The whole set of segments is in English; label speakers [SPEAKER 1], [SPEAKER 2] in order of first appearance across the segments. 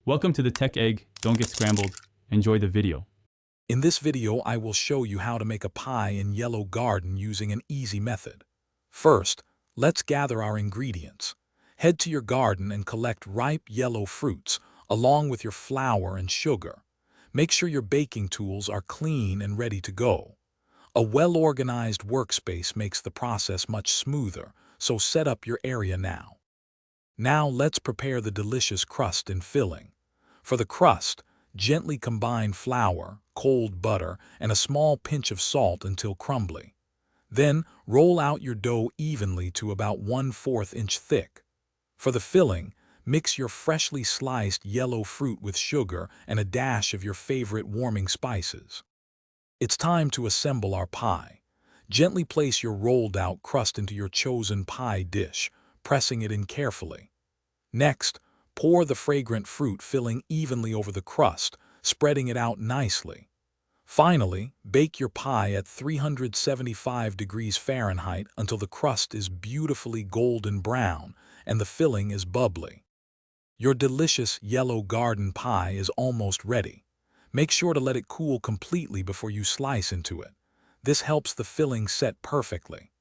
[SPEAKER 1] Welcome to the Tech Egg. Don't get scrambled. Enjoy the video.
[SPEAKER 2] In this video, I will show you how to make a pie in yellow garden using an easy method. First, let's gather our ingredients. Head to your garden and collect ripe yellow fruits, along with your flour and sugar. Make sure your baking tools are clean and ready to go. A well-organized workspace makes the process much smoother, so set up your area now. Now let's prepare the delicious crust and filling. For the crust, gently combine flour, cold butter, and a small pinch of salt until crumbly. Then roll out your dough evenly to about 1/4 inch thick. For the filling, mix your freshly sliced yellow fruit with sugar and a dash of your favorite warming spices. It's time to assemble our pie. Gently place your rolled-out crust into your chosen pie dish, pressing it in carefully. Next, pour the fragrant fruit filling evenly over the crust, spreading it out nicely. Finally, bake your pie at 375 degrees Fahrenheit until the crust is beautifully golden brown and the filling is bubbly. Your delicious yellow garden pie is almost ready. Make sure to let it cool completely before you slice into it. This helps the filling set perfectly.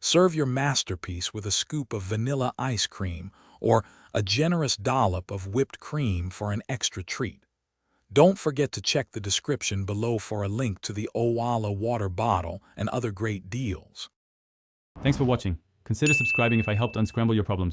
[SPEAKER 2] Serve your masterpiece with a scoop of vanilla ice cream or a generous dollop of whipped cream for an extra treat. Don't forget to check the description below for a link to the Owala water bottle and other great deals.
[SPEAKER 1] Thanks for watching. Consider subscribing if I helped unscramble your problems.